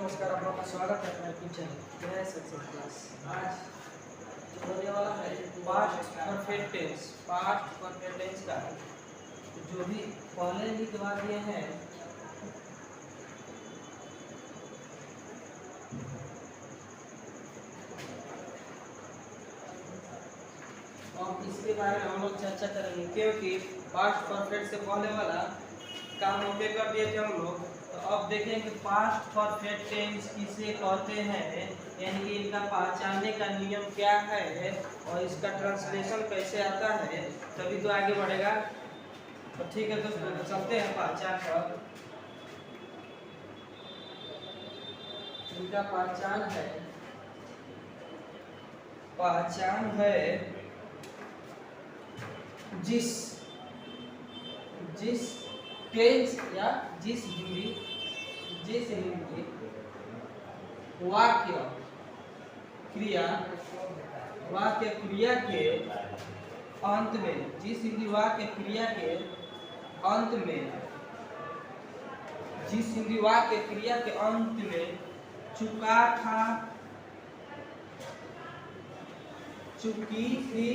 नमस्कार, आप लोगों का स्वागत है अपने YouTube channel Ganesh success class. आज जो होने वाला है पास्ट परफेक्ट टेंस का जो भी पहले लिखवा दिए हैं और इसके बारे में हम लोग चर्चा करेंगे, क्योंकि पास्ट परफेक्ट से पहले वाला काम ओके कर दिए थे हम लोग। तो अब देखें कि पास्ट परफेक्ट टेंस किसे कहते हैं, यानी कि इनका पहचानने का नियम क्या है और इसका ट्रांसलेशन कैसे आता है, तभी तो आगे बढ़ेगा। तो ठीक है दोस्तों, तो चलते हैं पहचान पर। इनका पहचान है जिस टेंस या जिस हिंदी वाक्य क्रिया के अंत में, जिस हिंदी वाक्य क्रिया के अंत में चुका था, चुकी थी,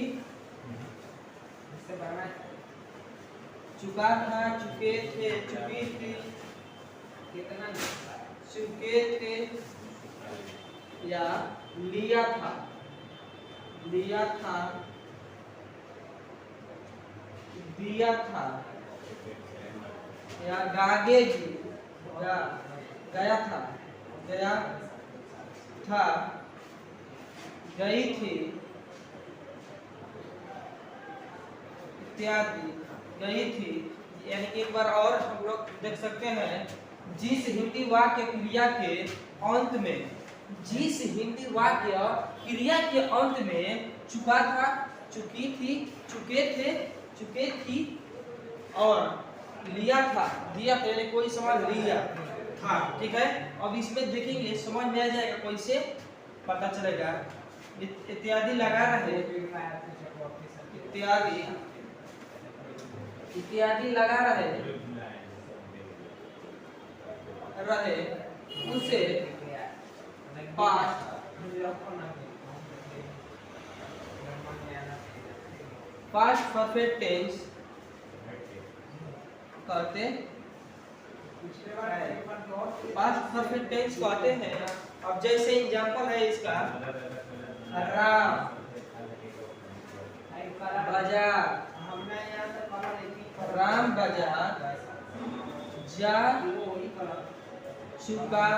चुका था, चुके थे, चुकी थी, चुके थे या लिया था, दिया था, या गागे जी, गया था, गई थी इत्यादि, गई थी। यानी एक बार और हम लोग देख सकते हैं, जिस हिंदी वाक्य क्रिया के अंत में, जिस हिंदी वाक्य क्रिया के अंत में चुका था, चुकी थी, चुके थे, चुके थी और लिया था, दिया था, यानी कोई सामान लिया था। ठीक है, अब इसमें देखेंगे, समझ में आ जाएगा, कैसे पता चलेगा। इत्यादि लगा रहे, इत्यादि लगा रहे उसे पास्ट परफेक्ट टेंस कहते हैं। अब जैसे एग्जांपल है इसका, राम बाजार जा चुका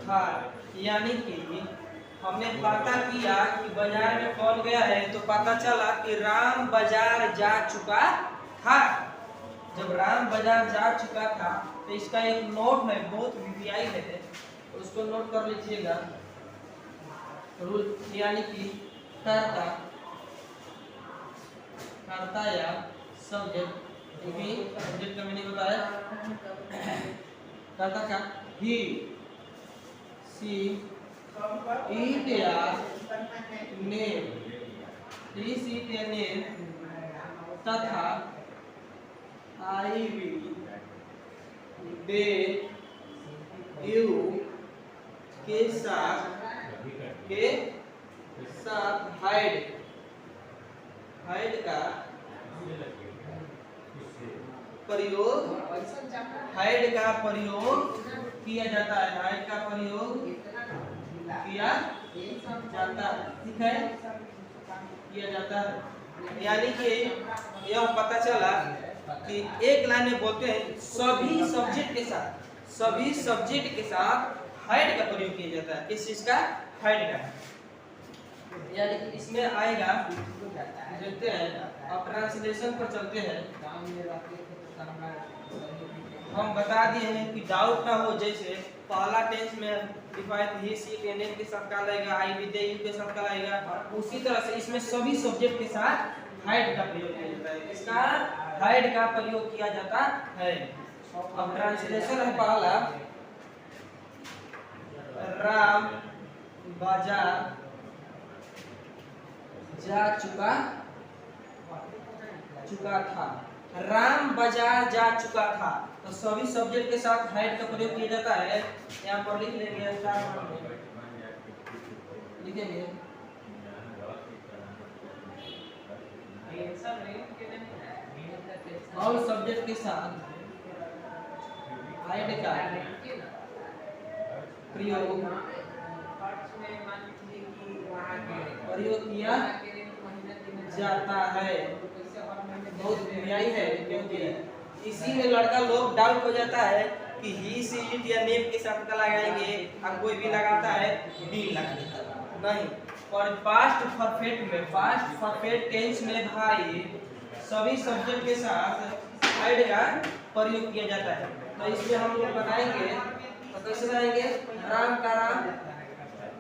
था। यानी कि हमने पता किया कि बाजार में कौन गया है, तो पता चला कि राम बाजार जा चुका था। जब राम बाजार जा चुका था, तो इसका एक नोट है, बहुत वीवीआई है, तो उसको नोट कर लीजिएगा। रूल यानी कि कर्ता या सब्जेक्ट, सब्जेक्ट का मीनिंग होता है कर्ता का ही, सी, इट या नेम, इट या नेम, तथा आई वी, दे, यू के साथ हाइड का प्रयोग किया जाता है, ठीक है, किया जाता है। यानी कि यह पता चला कि एक लाइन में बोलते हैं सभी सब्जेक्ट के साथ हाइड का प्रयोग किया जाता है। किस चीज का? हाइड का। यानी कि इसमें आएगा, देखते हैं, अब ट्रांसलेशन पर चलते हैं। हम बता दिए हैं कि डाउट ना हो, जैसे पहला टेंस में डिफाइड ही, सी, टेन के साथ का लगेगा, आई, वी, दे, यू के साथ का लगेगा, उसी तरह से इसमें सभी सब्जेक्ट के साथ हाइड का प्रयोग किया जाता है। इसका हाइड का प्रयोग किया जाता है। अब ट्रांसलेशन है पहला, राम बाजार जा चुका था। राम बाजार जा चुका था, तो तो सभी सब्जेक्ट के साथ हैड का प्रयोग किया जाता है। यहाँ पर लिख लेंगे स्टार मार्क में लिखेंगे ऑल सब्जेक्ट के साथ हैड का प्रयोग किया जाता है। बहुत न्यायी है, क्योंकि इसी में लड़का लोग डाउट हो जाता है कि ही सी इट या नेम के साथ का लगाएंगे, अब कोई भी लगाता है बी लगा देता नहीं। और पास्ट परफेक्ट में, पास्ट परफेक्ट टेंस में भाई सभी सब्जेक्ट के साथ हैड का प्रयोग किया जाता है। तो इसमें हम लोग बनाएंगे, तो कैसे बनाएंगे? राम का राम,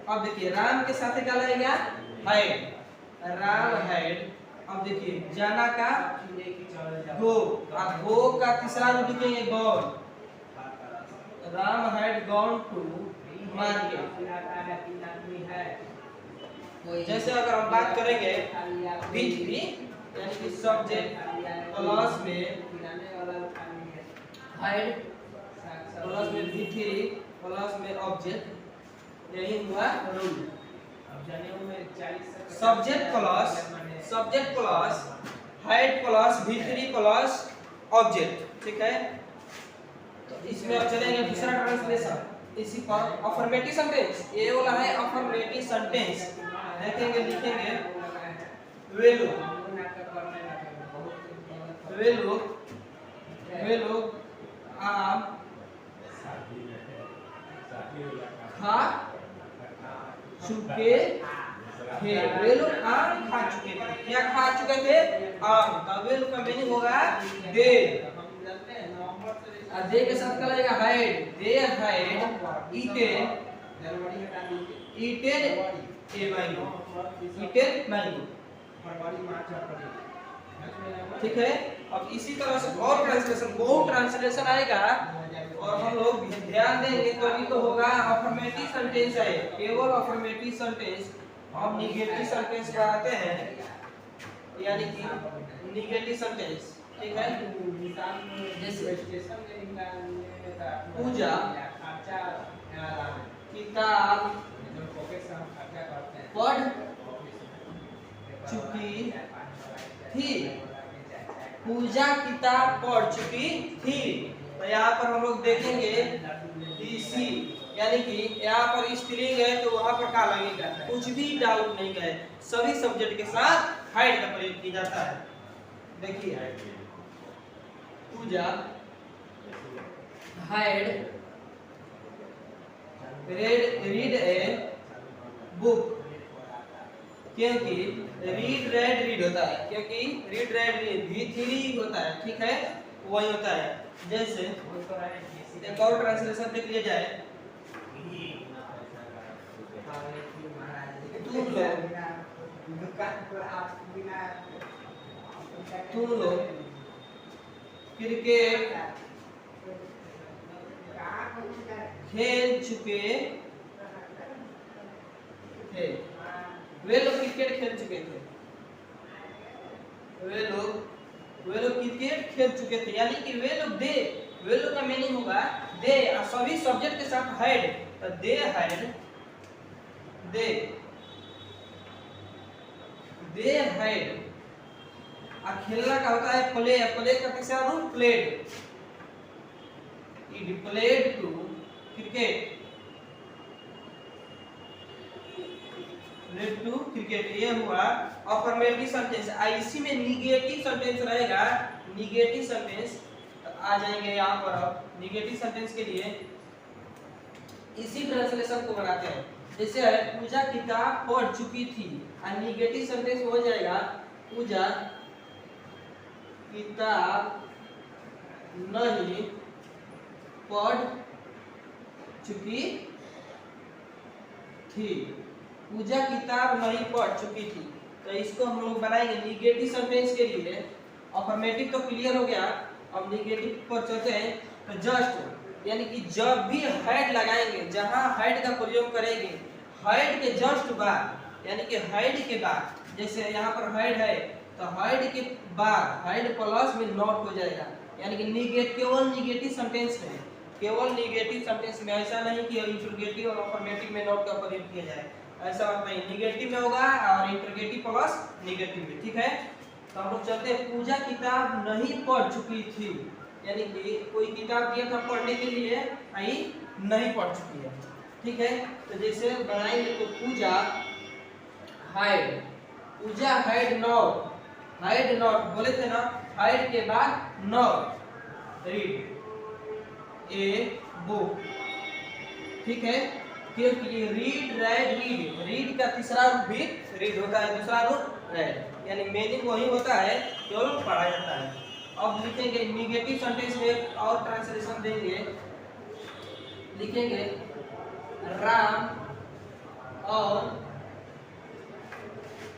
अब देखिए राम के साथ क्या लगेगा? Had, Ram had. अब देखिए जाना का गो, अब गो का तीसरा रूप लिखेंगे gone, Ram had gone to market. जैसे अगर हम बात करेंगे B3 यानी कि सब्जेक्ट प्लस में हैड प्लस में B3 प्लस में ऑब्जेक्ट, यही हुआ rule. Subject plus had plus B3 plus object, ठीक है। तो इसमें अब चलेंगे दूसरा ट्रांसलेशन इसी पर, अफर्मेटिव सेंटेंस। ये वाला है अफर्मेटिव सेंटेंस, देखेंगे लिखेंगे वे लोग आम खा चुके थे। वे लोग आम खा चुके थे। क्या खा चुके थे? आम। तो वे लोग का मीनिंग होगा दे, और दे के साथ क्या लगेगा? Had. They had eaten a mango, eaten mango, ठीक है। अब इसी तरह से और ट्रांसलेशन, बहुत ट्रांसलेशन आएगा और हम लोग ध्यान देंगे तभी तो होगा। अफर्मेटिव सेंटेंस है, केवल अफर्मेटिव सेंटेंस। हम निगेटिव सेंटेंस बनाते हैं, यानी कि निगेटिव सेंटेंस, ठीक है। जैसे पूजा किताब पढ़ चुकी थी, पूजा किताब पढ़ चुकी थी। तो यहाँ पर हम लोग देखेंगे सी, यानी कि यहाँ पर स्त्रीलिंग है तो वहाँ पर क्या लगेगा? कुछ भी डाउट नहीं है, सभी सब्जेक्ट के साथ हैड का प्रयोग किया जाता है। देखिए पूजा हैड रीड ए बुक, क्योंकि रीड होता है, क्योंकि रीड V3 होता है, ठीक है, वही होता है। जैसे एक और ट्रांसलेशन देख लिया जाए, तुम लोग क्रिकेट खेल चुके थे। वे लोग क्रिकेट खेल चुके थे, वे लोग क्रिकेट खेल चुके थे, यानी कि वे लोग का मीनिंग होगा दे, और सभी सब्जेक्ट के साथ हैड। तो दे हैड, दे हैड। और खेलना का होता है प्ले, प्ले का तीसरा रूप played, he played to cricket, played to cricket. ये हुआ अफर्मेटिव सेंटेंस। इसी में निगेटिव सेंटेंस रहेगा, निगेटिव सेंटेंस आ जाएंगे यहाँ पर। अब निगेटिव सेंटेंस के लिए इसी ट्रांसलेशन को बनाते हैं। जैसे है पूजा किताब पढ़ चुकी थी, और निगेटिव सेंटेंस हो जाएगा पूजा किताब नहीं पढ़ चुकी थी, पूजा किताब नहीं पढ़ चुकी थी। तो इसको हम लोग बनाएंगे निगेटिव सेंटेंस के लिए। अफर्मेटिव तो क्लियर हो गया, अब निगेटिव पर चलते हैं। तो जस्ट, यानी कि जब भी हैड लगाएंगे, जहां हैड का प्रयोग करेंगे, हैड के जस्ट बाद, यानी कि हैड के बाद, जैसे यहाँ पर हैड है तो हैड के बाद हैड प्लस में नॉट हो जाएगा, यानी कि केवल निगेटिव सेंटेंस में, केवल निगेटिव सेंटेंस में, ऐसा नहीं कि इंटरोगेटिव और अफर्मेटिव में नॉट का प्रयोग किया जाए, ऐसा बात नहीं, निगेटिव में होगा और इंटरोगेटिव प्लस निगेटिव में, ठीक है। तो हम लोग चलते हैं, पूजा किताब नहीं पढ़ चुकी थी, यानी कि कोई किताब दिया था पढ़ने के लिए, आई नहीं पढ़ चुकी है, ठीक है। तो जैसे बनाएंगे तो पूजा हाइड, पूजा हाइड नॉट बोले थे ना, हाइड के बाद नॉट रीड ए बुक, ठीक है। क्योंकि रीड का तीसरा रूप भी रीड होता है, दूसरा रूप रेड, यानी मीनिंग वही होता है, केवल पढ़ा जाता है। अब लिखेंगे निगेटिव सेंटेंस में और ट्रांसलेशन देंगे, लिखेंगे राम और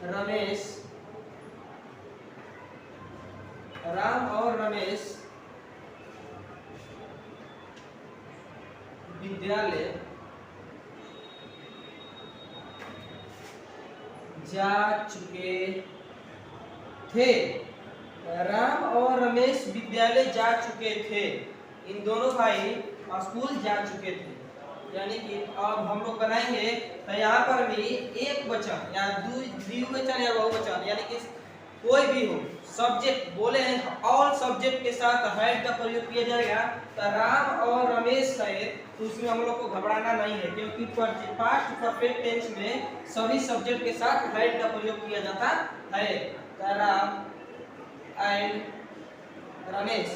रमेश विद्यालय जा चुके थे, राम और रमेश विद्यालय जा चुके थे, इन दोनों भाई स्कूल जा चुके थे। यानी कि अब हम लोग बनाएंगे तो यहाँ पर भी एक वचन या द्विवचन या बहुवचन, यानी कि कोई भी हो, सब्जेक्ट बोले हैं ऑल सब्जेक्ट के साथ हैड का प्रयोग किया जाएगा। तो राम और रमेश है, तो उसमें हम लोग को घबराना नहीं है, क्योंकि पास्ट परफेक्ट टेंस में सभी सब्जेक्ट के साथ हैड का प्रयोग किया जाता है। तो राम एंड रमेश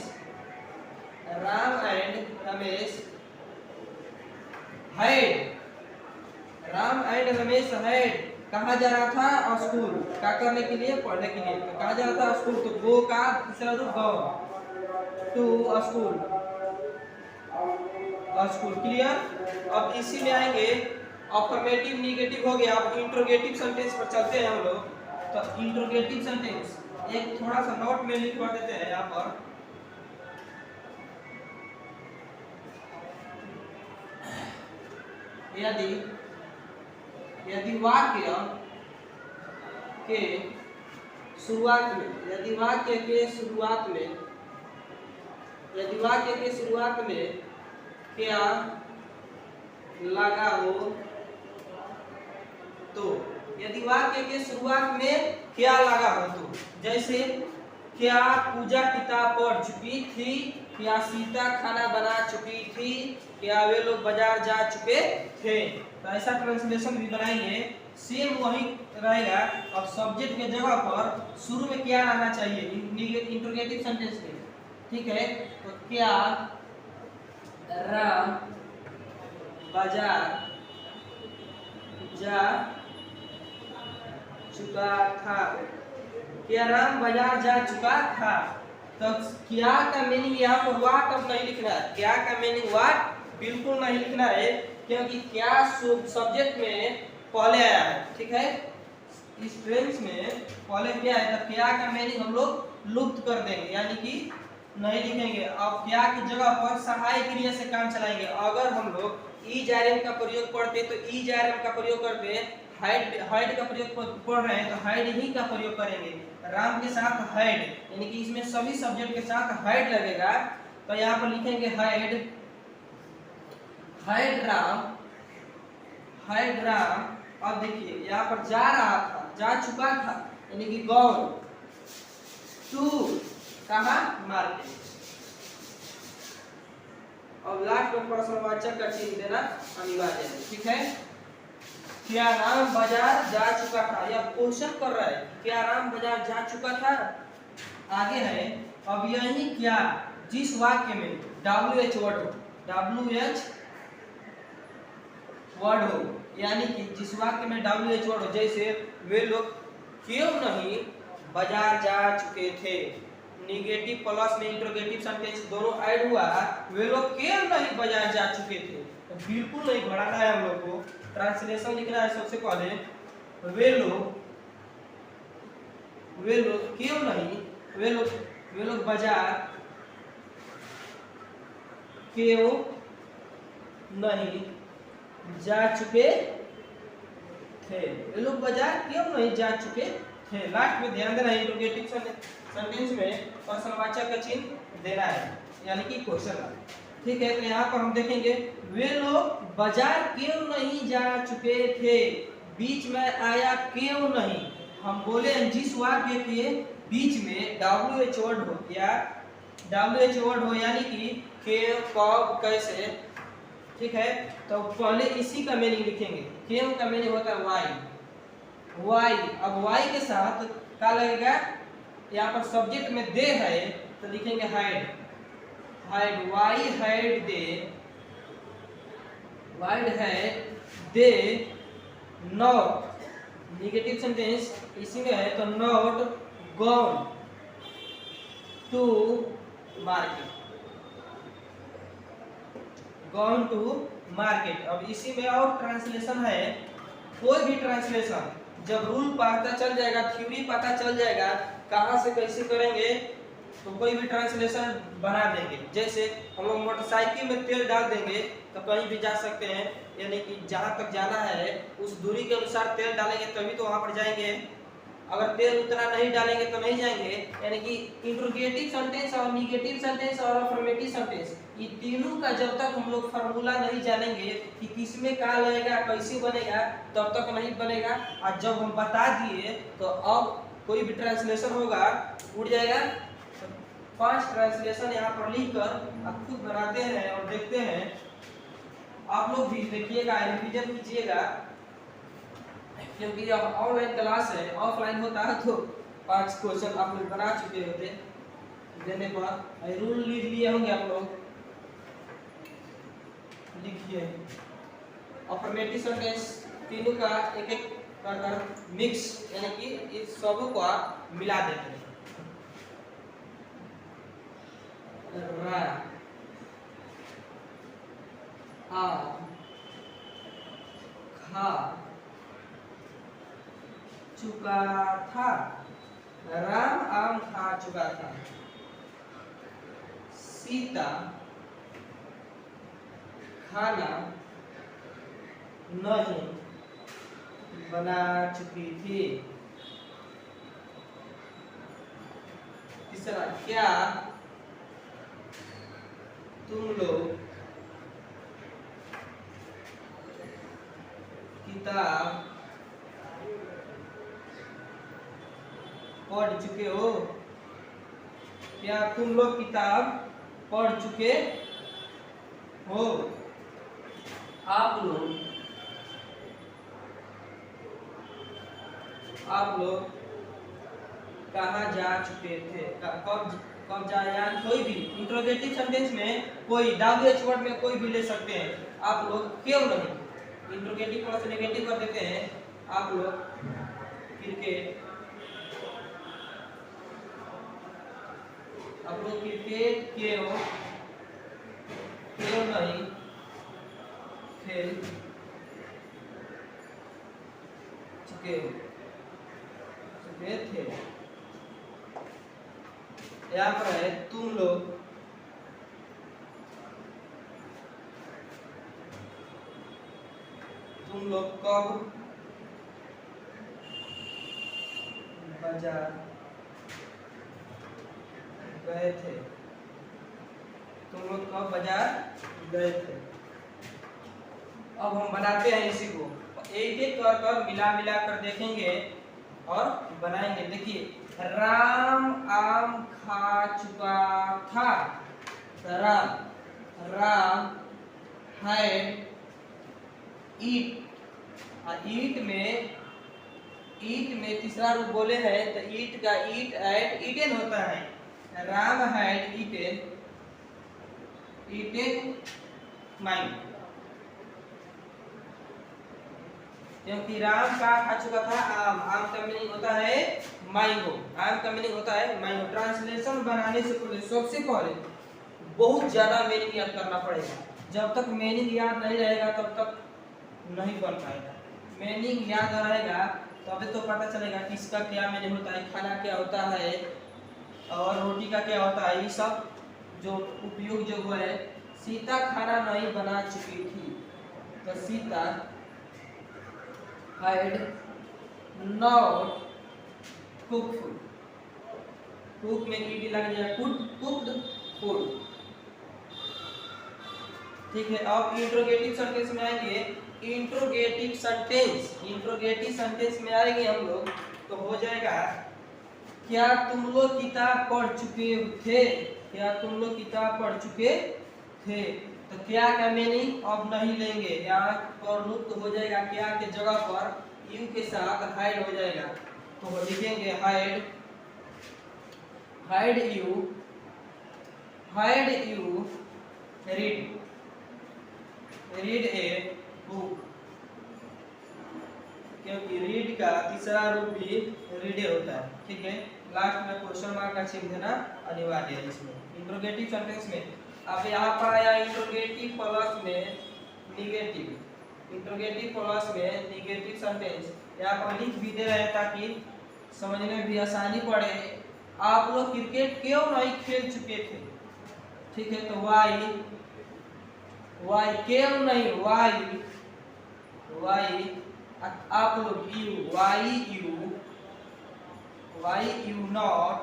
हैड कहाँ जा रहा था, स्कूल, क्या करने के लिए, पढ़ने के लिए। तो कहाँ जा रहा था, स्कूल, तो गो का तीसरा रूप गो, टू स्कूल, क्लियर। अब इसी में आएंगे अफर्मेटिव निगेटिव हो गया। अब इंट्रोगेटिव सेंटेंस पर चलते हैं हम लोग। तो इंट्रोगेटिव सेंटेंस एक थोड़ा सा नोट में लिखवा देते हैं यहाँ पर, यदि वाक्य के शुरुआत में क्या लगा हो तो, यदि वाक्य के शुरुआत में क्या लगा हो तो, जैसे क्या पूजा किताब पढ़ चुकी थी, क्या सीता खाना बना चुकी थी, क्या वे लोग बाजार जा चुके थे। तो ऐसा ट्रांसलेशन भी बनाएंगे, सेम वही रहेगा। अब सब्जेक्ट के जगह पर शुरू में क्या आना चाहिए इंट्रोगेटिव सेंटेंस में, ठीक है। तो क्या राम बाजार जा चुका था, क्या राम बाजार जा चुका था। तो क्या का मीनिंग यहाँ पर वाट अब नहीं लिखना है, क्या का मीनिंग वाट बिल्कुल नहीं लिखना है, क्योंकि क्या सब्जेक्ट में पहले आया है, ठीक है। इस टेंस में पहले क्या है, तो क्या का मीनिंग हम लोग लुप्त कर देंगे, यानी कि नहीं लिखेंगे। अब क्या की जगह पर सहायक क्रिया से काम चलाएंगे। अगर हम लोग ईजारम का प्रयोग पढ़ते तो ईजारम का प्रयोग करते, हाइड का प्रयोग पढ़ रहे हैं तो हाइड ही का प्रयोग करेंगे। राम के साथ हाइड, यानी कि इसमें सभी सब्जेक्ट के साथ हाइड लगेगा। तो यहाँ पर लिखेंगे हाइड राम। अब देखिए यहाँ पर जा रहा था, जा चुका था, यानी कि गॉन टू कहाँ, मार्केट। अब लास्ट में प्रश्नवाचक का चिन्ह देना अनिवार्य है, ठीक है। क्या राम बाजार जा चुका था, या क्वेश्चन कर रहा है क्या राम बाजार जा चुका था। आगे है अब यही क्या जिस वाक्य में WH वर्ड हो, यानी कि जिस वाक्य में WH वर्ड हो, जैसे वे लोग क्यों नहीं बाजार जा चुके थे, निगेटिव प्लस में इंट्रोगेटिव सेंटेंस दोनों ऐड हुआ, वे लोग क्यों नहीं बाजार जा चुके थे। तो बिल्कुल नहीं बढ़ाना है हम लोग को, ट्रांसलेशन लिखना है। सबसे पहले वे लोग क्यों नहीं, वे लोग बाजार क्यों नहीं जा चुके थे, वे लोग बाजार क्यों नहीं जा चुके थे। लास्ट में ध्यान देना, इंट्रोगेटिव सेंटेंस में प्रश्नवाचक का चिन्ह देना है, यानी कि क्वेश्चन मार्क। ठीक है, तो यहाँ पर हम देखेंगे वे लोग बाजार क्यों नहीं जा चुके थे, बीच में आया क्यों नहीं। हम बोले जिस वाक्य के बीच में WH वर्ड हो गया, WH वर्ड हो यानी कि क्यों, कब, कैसे। ठीक है, तो पहले इसी का मीनिंग लिखेंगे। क्यों का मीनिंग होता है वाई, वाई। अब वाई के साथ क्या लगेगा, यहाँ पर सब्जेक्ट में दे है तो लिखेंगे had, had, why had they, had है दे नॉट, नेगेटिव सेंटेंस इसी में है तो not gone to market, gone to market. अब इसी में और ट्रांसलेशन है, कोई भी ट्रांसलेशन जब रूल पता चल जाएगा, थ्योरी पता चल जाएगा कहाँ से कैसे करेंगे, तो कोई भी ट्रांसलेशन बना देंगे। जैसे हम लोग मोटरसाइकिल में तेल डाल देंगे तो कहीं भी जा सकते हैं, यानी कि जहाँ तक जाना है उस दूरी के अनुसार तेल डालेंगे तभी तो वहाँ पर जाएंगे। अगर तेल उतना नहीं डालेंगे तो नहीं जाएंगे। यानी कि इंट्रोगेटिव सेंटेंस और नेगेटिव सेंटेंस और अफर्मेटिव सेंटेंस, ये तीनों का जब तक हम लोग फार्मूला नहीं जानेंगे कि किसमें क्या लगेगा, कैसे बनेगा, तब तक नहीं बनेगा। और जब हम बता दिए तो अब कोई भी ट्रांसलेशन होगा उड़ जाएगा। तो 5 ट्रांसलेशन यहाँ पर लिख कर आप खुद बनाते हैं और देखते हैं। आप लोग भी देखिएगा, रिवीजन कीजिएगा, क्योंकि अब ऑनलाइन क्लास है, ऑफलाइन होता है तो 5 क्वेश्चन आप लोग बना चुके होते देने पर। रूल लिख लिए होंगे आप लोग, लिखिए। अफर्मेटिव सेंटेंस तीनों का एक एक कर मिक्स, यानी कि इस सबों को आप मिला देते हैं। रा, आ, खा चुका था, राम आम खा चुका था। सीता खाना नहीं बना चुकी थी। तीसरा, क्या तुम लोग किताब पढ़ चुके हो, क्या तुम लोग किताब पढ़ चुके हो। आप लोग कहाँ जा चुके थे, कब जाया। कोई भी इंट्रोगेटिव सेंटेंस में कोई WH वर्ड में कोई भी ले सकते हैं। आप लोग क्यों नहीं, इंट्रोगेटिव प्लस नेगेटिव कर देते हैं। आप लोग क्रिकेट, आप लोग क्रिकेट क्यों नहीं खेल चुके थे। यहाँ पर है तुम लोग कब बाजार गए थे, तुम लोग कब बाजार गए थे। अब हम बनाते हैं इसी को, एक एक कर मिला कर देखेंगे और बनाएंगे। देखिए, राम आम खा चुका था, राम हैड ईट, ईट में तीसरा रूप बोले हैं तो ईट का ईट एट ईटेन होता है। राम हैड ईटेन माइंड, क्योंकि राम का खा चुका था आम, आम का मीनिंग होता है मैंगो, आम का मीनिंग होता है मैंगो। ट्रांसलेशन बनाने से पहले सबसे पहले बहुत ज्यादा मीनिंग याद करना पड़ेगा। जब तक मीनिंग याद नहीं रहेगा तब तक नहीं बन पाएगा। मीनिंग याद रहेगा तभी तो पता चलेगा कि इसका क्या मीनिंग होता है, खाना क्या होता है और रोटी का क्या होता है। ये सब जो उपयोग जो हुआ है, सीता खाना नहीं बना चुकी थी, तो Sita had not cooked food, cook में ईडी लग जाएगा, कुक्ड फूड। ठीक है, अब इंट्रोगेटिव सेंटेंस में आएंगे। इंट्रोगेटिव सेंटेंस में आएंगे हम लोग तो हो जाएगा, क्या तुम लोग किताब पढ़ चुके थे? क्या तुम लोग किताब पढ़ चुके थे? तो क्या का मीनिंग अब नहीं लेंगे, यहाँ पर लुप्त हो जाएगा, क्या के जगह पर यू के साथ हाइड हो जाएगा। तो लिखेंगे had, hide you read a book. क्योंकि रीड का तीसरा रूप भी रीडे होता है। ठीक है, लास्ट में क्वेश्चन मार्क का चिन्ह देना अनिवार्य है इसमें इंट्रोगेटिव सेंटेंस में। अब यहाँ पर आया इंट्रोगेटिव प्लस में निगेटिव, इंट्रोगेटिव प्लस में निगेटिव सेंटेंस। यहाँ पर लिख भी दे रहे हैं ताकि समझने में भी आसानी पड़े। आप लोग क्रिकेट क्यों नहीं खेल चुके थे? ठीक है, तो वाई क्यों नहीं, वाई आप लोग why you not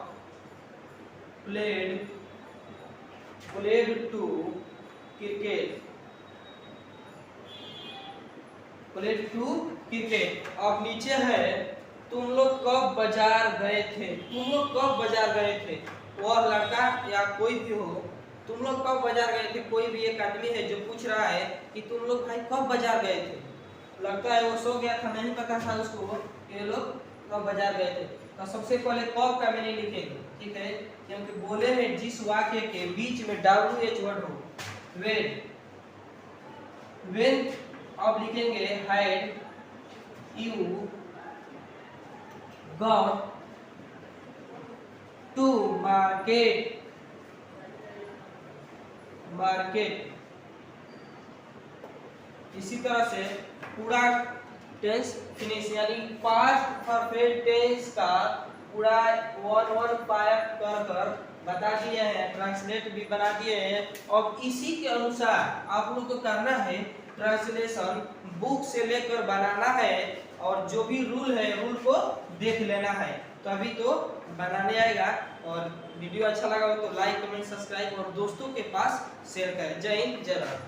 played to cricket. अब नीचे है, तुम लोग कब बाजार गए थे? तुम लोग कब बाजार गए थे? वह लड़का या कोई भी हो, तुम लोग कब बाजार गए थे? कोई भी एक आदमी है जो पूछ रहा है कि तुम लोग भाई कब बाजार गए थे? लगता है वो सो गया था, नहीं पता था उसको कि ये लोग कब बाजार गए थे। तो सबसे पहले कब का मीनिंग लिखेंगे। ठीक है, क्योंकि बोले में जिस वाक्य के बीच में WH वर्ड हो, व्हेन अब लिखेंगे had you got to market. इसी तरह से पूरा टेंस फिनिश, यानी पास्ट परफेक्ट टेंस का पूरा 1-1 पार्ट कर बता दिए हैं, ट्रांसलेट भी बना दिए हैं। अब इसी के अनुसार आप लोग को करना है, ट्रांसलेशन बुक से लेकर बनाना है और जो भी रूल है रूल को देख लेना है, तभी तो बनाने आएगा। और वीडियो अच्छा लगा हो तो लाइक कमेंट सब्सक्राइब और दोस्तों के पास शेयर करें। जय हिंद, जय भारत।